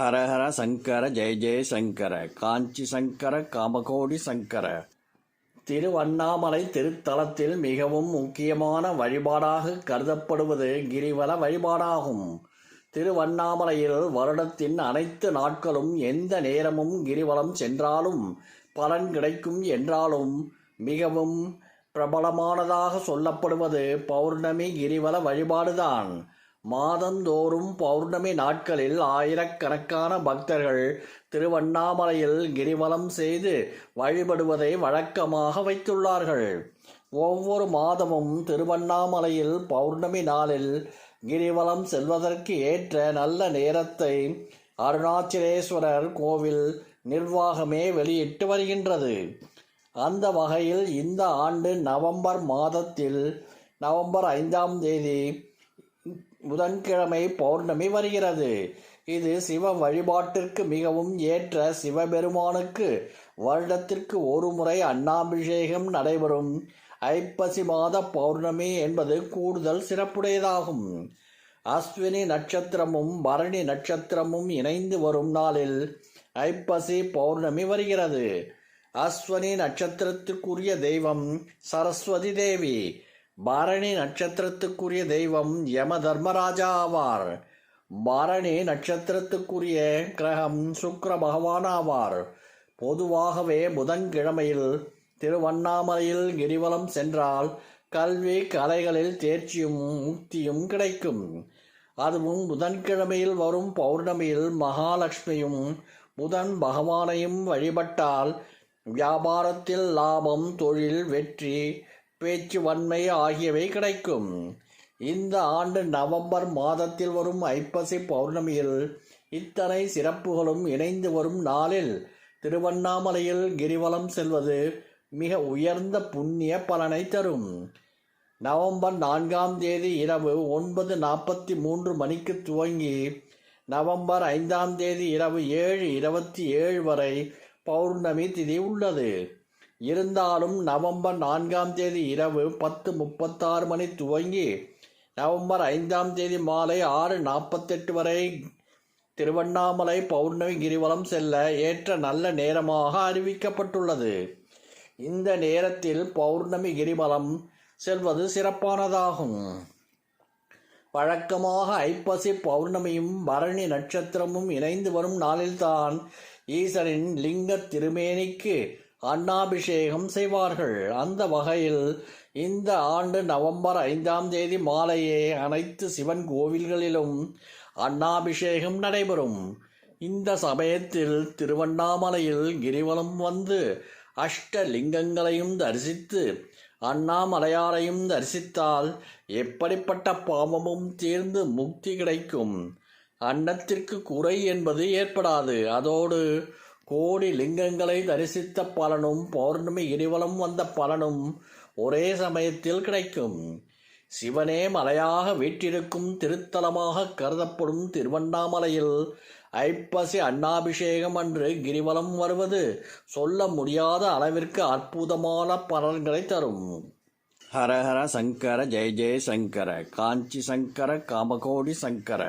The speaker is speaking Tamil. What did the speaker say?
ஹரஹர சங்கர ஜெய ஜெய சங்கர காஞ்சி சங்கர காமகோடி சங்கர. திருவண்ணாமலை திருத்தலத்தில் மிகவும் முக்கியமான வழிபாடாக கருதப்படுவது கிரிவல வழிபாடாகும். திருவண்ணாமலையில் வருடத்தின் அனைத்து நாட்களும் எந்த நேரமும் கிரிவலம் சென்றாலும் பலன் கிடைக்கும் என்றாலும் மிகவும் பிரபலமானதாக சொல்லப்படுவது பௌர்ணமி கிரிவல வழிபாடுதான். மாதந்தோறும் பௌர்ணமி நாட்களில் ஆயிரக்கணக்கான பக்தர்கள் திருவண்ணாமலையில் கிரிவலம் செய்து வழிபடுவதை வழக்கமாக வைத்துள்ளார்கள். ஒவ்வொரு மாதமும் திருவண்ணாமலையில் பௌர்ணமி நாளில் கிரிவலம் செல்வதற்கு ஏற்ற நல்ல நேரத்தை அருணாச்சலேஸ்வரர் கோவில் நிர்வாகமே வெளியிட்டு வருகின்றது. அந்த வகையில் இந்த ஆண்டு நவம்பர் மாதத்தில் நவம்பர் 5ஆம் தேதி புதன்கிழமை பௌர்ணமி வருகிறது. இது சிவ வழிபாட்டிற்கு மிகவும் ஏற்ற சிவபெருமானுக்கு வருடத்திற்கு ஒரு முறை அன்னாபிஷேகம் நடைபெறும் ஐப்பசி மாத பௌர்ணமி என்பது கூடுதல் சிறப்புடையதாகும். அஸ்வினி நட்சத்திரமும் பரணி நட்சத்திரமும் இணைந்து வரும் நாளில் ஐப்பசி பௌர்ணமி வருகிறது. அஸ்வினி நட்சத்திரத்திற்குரிய தெய்வம் சரஸ்வதி தேவி, பரணி நட்சத்திரத்துக்குரிய தெய்வம் யம தர்மராஜா ஆவார். பரணி நட்சத்திரத்துக்குரிய கிரகம் சுக்கிர பகவான் ஆவார். பொதுவாகவே புதன்கிழமையில் திருவண்ணாமலையில் கிரிவலம் சென்றால் கல்வி கலைகளில் தேர்ச்சியும் முக்தியும் கிடைக்கும். அதுவும் புதன்கிழமையில் வரும் பௌர்ணமியில் மகாலட்சுமியும் புதன் பகவானையும் வழிபட்டால் வியாபாரத்தில் லாபம், தொழில் வெற்றி, பேச்சு வன்மை ஆகியவை கிடைக்கும். இந்த ஆண்டு நவம்பர் மாதத்தில் வரும் ஐப்பசி பௌர்ணமியில் இத்தனை சிறப்புகளும் இணைந்து வரும் நாளில் திருவண்ணாமலையில் கிரிவலம் செல்வது மிக உயர்ந்த புண்ணிய பலனை தரும். நவம்பர் 4ஆம் தேதி இரவு 9:43 மணிக்கு துவங்கி நவம்பர் 5ஆம் தேதி இரவு 7:27 வரை பௌர்ணமி திதி உள்ளது. இருந்தாலும் நவம்பர் 4ஆம் தேதி இரவு 10:36 மணி துவங்கி நவம்பர் 5ஆம் தேதி மாலை 6:48 வரை திருவண்ணாமலை பௌர்ணமி கிரிவலம் செல்ல ஏற்ற நல்ல நேரமாக அறிவிக்கப்பட்டுள்ளது. இந்த நேரத்தில் பௌர்ணமி கிரிவலம் செல்வது சிறப்பானதாகும். வழக்கமாக ஐப்பசி பௌர்ணமியும் பரணி நட்சத்திரமும் இணைந்து வரும் நாளில்தான் ஈசனின் லிங்க திருமேனிக்கு அன்னாபிஷேகம் செய்வார்கள். அந்த வகையில் இந்த ஆண்டு நவம்பர் 5ஆம் தேதி மாலையே அனைத்து சிவன் கோவில்களிலும் அன்னாபிஷேகம் நடைபெறும். இந்த சமயத்தில் திருவண்ணாமலையில் கிரிவலம் வந்து அஷ்டலிங்கங்களையும் தரிசித்து அண்ணாமலையாரையும் தரிசித்தால் எப்படிப்பட்ட பாவமும் தீர்ந்து முக்தி கிடைக்கும். அன்னத்திற்கு குறை என்பது ஏற்படாது. அதோடு கோடி லிங்கங்களை தரிசித்த பலனும் பௌர்ணமி கிரிவலம் வந்த பலனும் ஒரே சமயத்தில் கிடைக்கும். சிவனே மலையாக வீற்றிருக்கும் திருத்தலமாக கருதப்படும் திருவண்ணாமலையில் ஐப்பசி அன்னாபிஷேகம் அன்று கிரிவலம் வருவது சொல்ல முடியாத அளவிற்கு அற்புதமான பலன்களை தரும். ஹரஹர சங்கர ஜெய ஜெய சங்கர காஞ்சி சங்கர காமகோடி சங்கர.